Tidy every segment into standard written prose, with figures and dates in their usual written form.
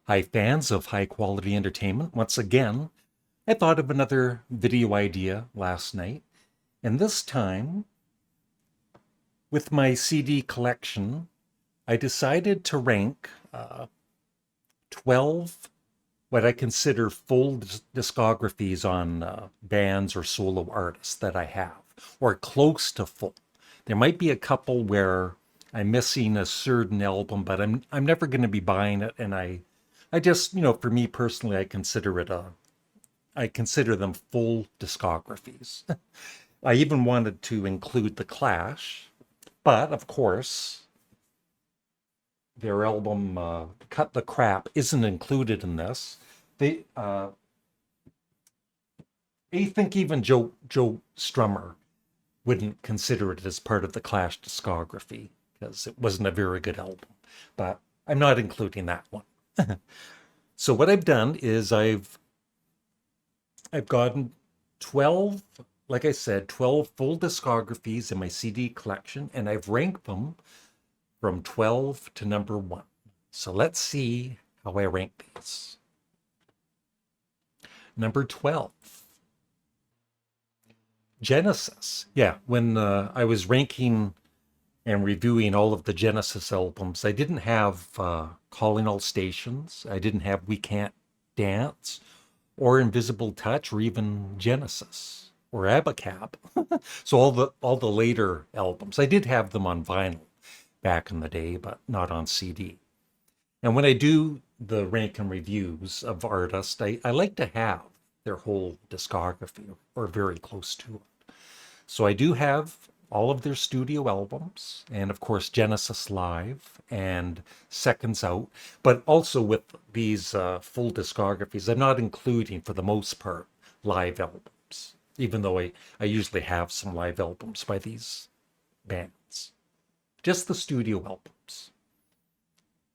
Hi, fans of high quality entertainment. Once again, I thought of another video idea last night, and this time, with my CD collection, I decided to rank 12 what I consider full discographies on bands or solo artists that I have, or close to full. There might be a couple where I'm missing a certain album, but I'm never going to be buying it, and I just, for me personally, I consider them full discographies. I even wanted to include The Clash, but of course, their album Cut the Crap isn't included in this. They, uh, I think even Joe Strummer wouldn't consider it as part of the Clash discography because it wasn't a very good album. But I'm not including that one. So what I've done is I've gotten 12, like I said, 12 full discographies in my CD collection, and I've ranked them from 12 to number 1. So let's see how I rank these. Number 12, Genesis. Yeah, when I was ranking and reviewing all of the Genesis albums, I didn't have Calling All Stations. I didn't have We Can't Dance or Invisible Touch or even Genesis or Abacab. So all the later albums. I did have them on vinyl back in the day, but not on CD. And when I do the rank and reviews of artists, I like to have their whole discography or very close to it. So I do have all of their studio albums and of course Genesis Live and Seconds Out, but also with these full discographies, I'm not including for the most part live albums, even though I usually have some live albums by these bands. Just the studio albums.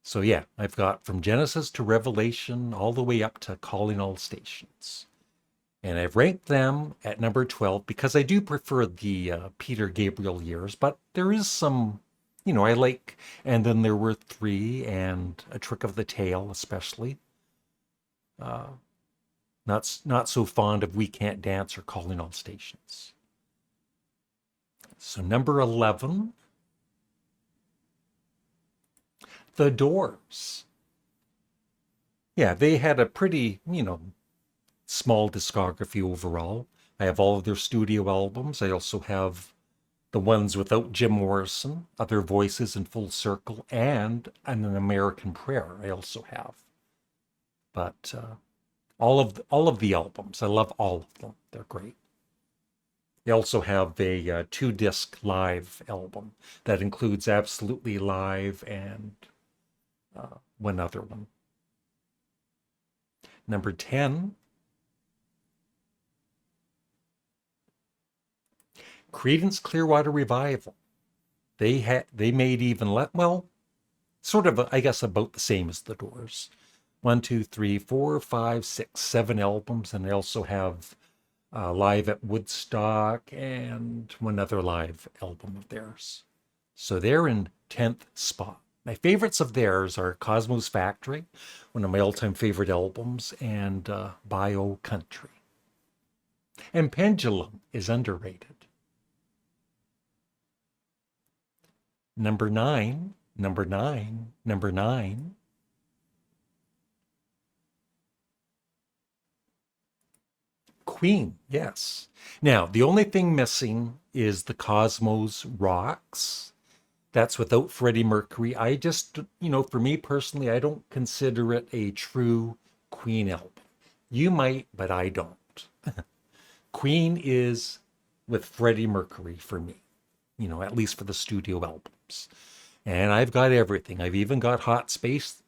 So yeah, I've got from Genesis to Revelation all the way up to Calling All Stations. And I've ranked them at number 12 because I do prefer the Peter Gabriel years, but there is some, I like, and then there were three and A Trick of the Tail, especially. Uh, not so fond of We Can't Dance or Calling All Stations. So number 11, The Doors. Yeah, they had a pretty, small discography overall. I have all of their studio albums. I also have the ones without Jim Morrison, Other Voices in Full Circle, and An American Prayer I also have. But all of the albums, I love all of them. They're great. They also have a 2-disc live album that includes Absolutely Live and one other one. Number 10, Creedence Clearwater Revival. They made even sort of I guess about the same as the Doors. 1, 2, 3, 4, 5, 6, 7 albums, and they also have Live at Woodstock and one other live album of theirs. So they're in 10th spot. My favorites of theirs are Cosmo's Factory, one of my all-time favorite albums, and Bio Country. And Pendulum is underrated. Number 9, number 9, number 9. Queen, yes. Now, the only thing missing is the Cosmos Rocks. That's without Freddie Mercury. I just, for me personally, I don't consider it a true Queen album. You might, but I don't. Queen is with Freddie Mercury for me, at least for the studio albums. And I've got everything. I've even got Hot Space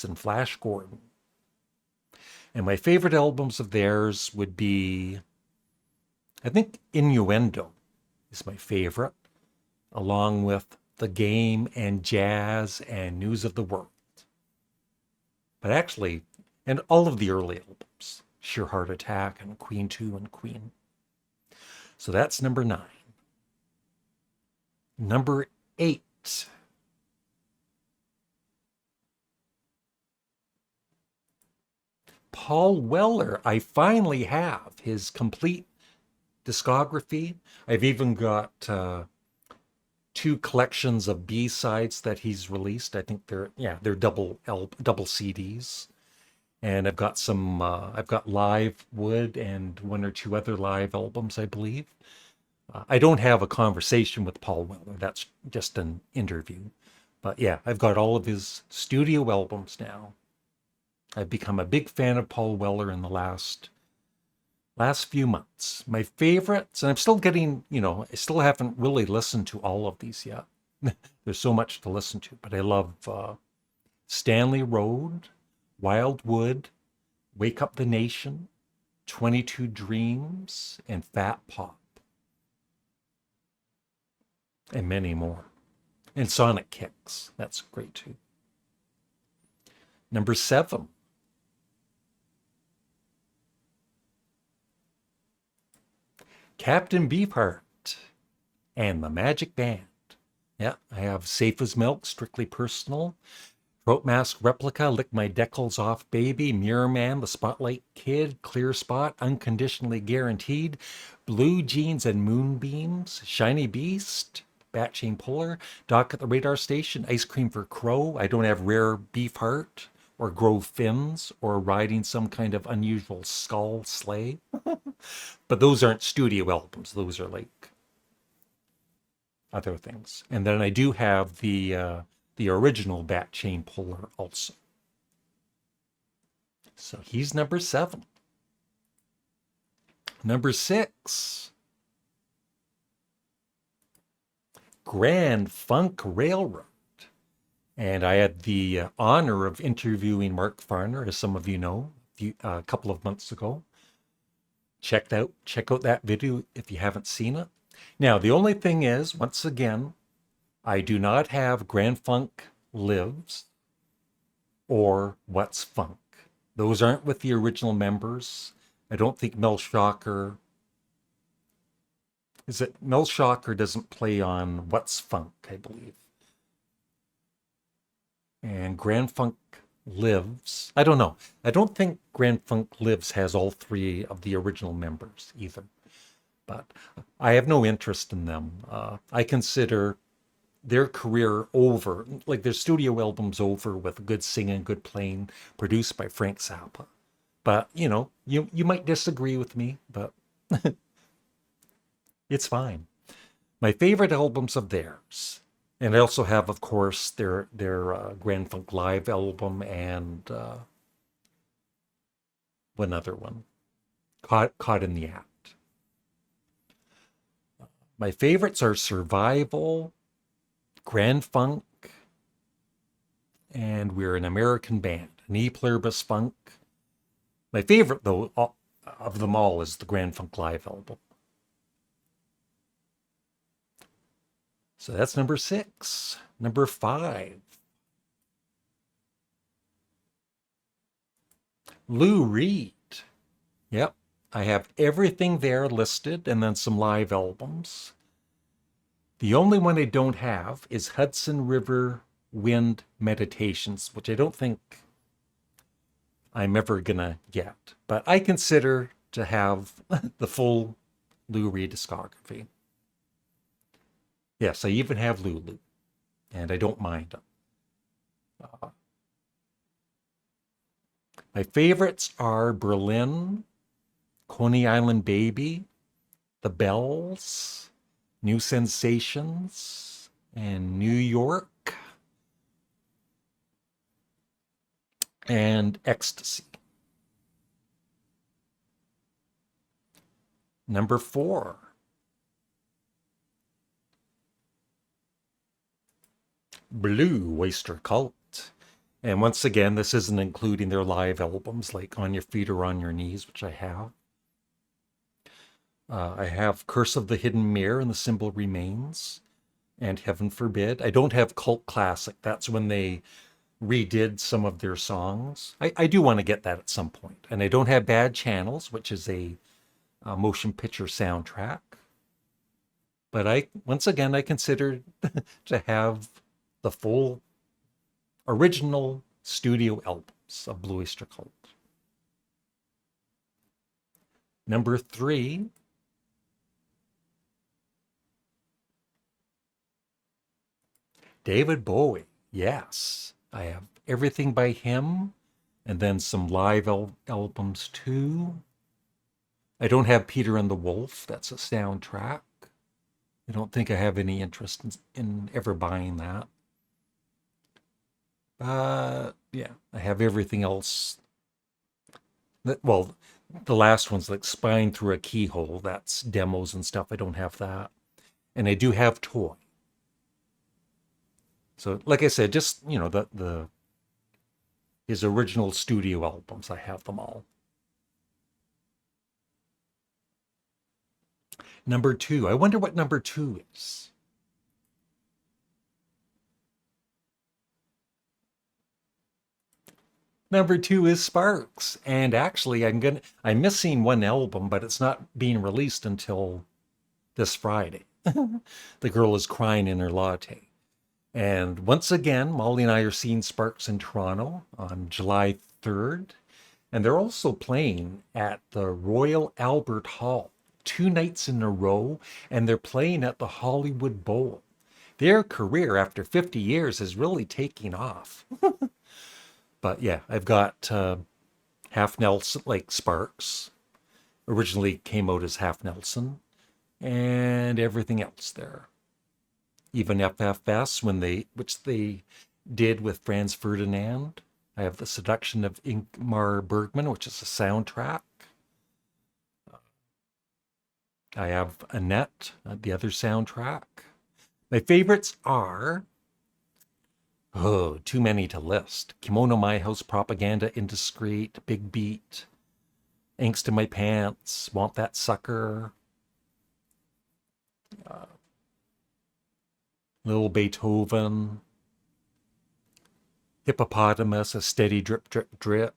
and Flash Gordon. And my favorite albums of theirs would be, I think Innuendo is my favorite, along with The Game and Jazz and News of the World. But actually, and all of the early albums, Sheer Heart Attack and Queen 2 and Queen. So that's number 9. Number 8. Paul Weller, I finally have his complete discography. I've even got two collections of B-sides that he's released. I think they're double CDs. And I've got live Wood and one or two other live albums, I believe. I don't have a conversation with Paul Weller. That's just an interview. But yeah, I've got all of his studio albums now. I've become a big fan of Paul Weller in the last few months. My favorites, and I'm still getting, I still haven't really listened to all of these yet. There's so much to listen to, but I love Stanley Road, Wildwood, Wake Up the Nation, 22 Dreams, and Fat Pop, and many more. And Sonic Kicks, that's great too. Number 7. Captain Beefheart and the Magic Band. Yeah, I have Safe as Milk, Strictly Personal, Throat Mask Replica, Lick My Decals Off Baby, Mirror Man, The Spotlight Kid, Clear Spot, Unconditionally Guaranteed, Blue Jeans and Moonbeams, Shiny Beast, Bat Chain Puller, Dock at the Radar Station, Ice Cream for Crow, I Don't Have Rare Beef Heart, or Grow Fins, or Riding Some Kind of Unusual Skull Sleigh. But those aren't studio albums. Those are like other things. And then I do have the original Bat Chain Puller also. So he's number 7. Number 6. Grand Funk Railroad. And I had the honor of interviewing Mark Farner, as some of you know, a couple of months ago. Check out that video if you haven't seen it. Now, the only thing is, once again, I do not have Grand Funk Lives or What's Funk. Those aren't with the original members. I don't think Mel Shocker doesn't play on What's Funk, I believe. And Grand Funk Lives, I don't know. I don't think Grand Funk Lives has all 3 of the original members either. But I have no interest in them. I consider their career over, like their studio albums over, with good singing, good playing, produced by Frank Zappa. But, you might disagree with me, but it's fine. My favorite albums of theirs, and I also have, of course, their Grand Funk Live album and one other one, Caught in the Act. My favorites are Survival, Grand Funk, and We're an American Band, an E Pluribus Funk. My favorite, though, of them all is the Grand Funk Live album. So that's number 6. Number 5. Lou Reed. Yep. I have everything there listed and then some live albums. The only one I don't have is Hudson River Wind Meditations, which I don't think I'm ever going to get. But I consider to have the full Lou Reed discography. Yes, I even have Lulu, and I don't mind them. My favorites are Berlin, Coney Island Baby, The Bells, New Sensations, and New York, and Ecstasy. Number 4. Blue Oyster Cult. And once again, this isn't including their live albums like On Your Feet or On Your Knees, which I have. I have Curse of the Hidden Mirror and The Symbol Remains, and Heaven Forbid. I don't have Cult Classic. That's when they redid some of their songs. I do want to get that at some point. And I don't have Bad Channels, which is a motion picture soundtrack. But once again, I consider to have the full original studio albums of Blue Oyster Cult. Number 3, David Bowie. Yes, I have everything by him, and then some live albums too. I don't have Peter and the Wolf. That's a soundtrack. I don't think I have any interest in ever buying that. Yeah, I have everything else. Well, the last one's like Spying Through a Keyhole. That's demos and stuff. I don't have that. And I do have Toy. So, like I said, just, the his original studio albums, I have them all. Number 2. I wonder what number 2 is. Number 2 is Sparks. And actually, I'm missing one album, but it's not being released until this Friday. The Girl is Crying in Her Latte. And once again, Molly and I are seeing Sparks in Toronto on July 3rd. And they're also playing at the Royal Albert Hall 2 nights in a row. And they're playing at the Hollywood Bowl. Their career after 50 years is really taking off. But yeah, I've got Half Nelson, like Sparks. Originally came out as Half Nelson. And everything else there. Even FFS, which they did with Franz Ferdinand. I have The Seduction of Ingmar Bergman, which is a soundtrack. I have Annette, the other soundtrack. My favorites are, too many to list. Kimono My House, Propaganda, Indiscreet, Big Beat, Angst in My Pants, Want That Sucker, Little Beethoven, Hippopotamus, A Steady Drip, Drip, Drip.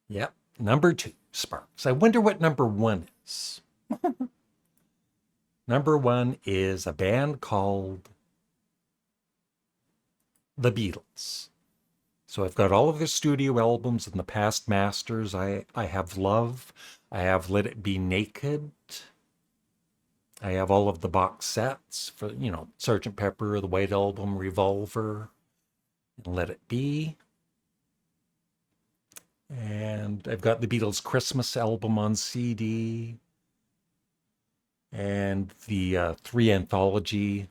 Yep, number 2, Sparks. I wonder what number 1 is. Number 1 is a band called The Beatles. So I've got all of their studio albums and the past masters. I have Love. I have Let It Be Naked. I have all of the box sets for, Sgt. Pepper, the White Album, Revolver, and Let It Be. And I've got the Beatles Christmas album on CD. And the 3 anthology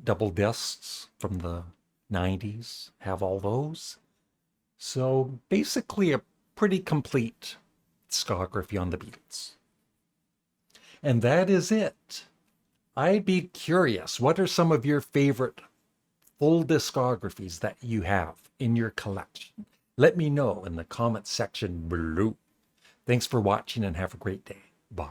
double discs from the 90s. Have all those. So basically a pretty complete discography on the Beatles. And that is it. I'd be curious, what are some of your favorite full discographies that you have in your collection? Let me know in the comments section below. Thanks for watching and have a great day. Bye.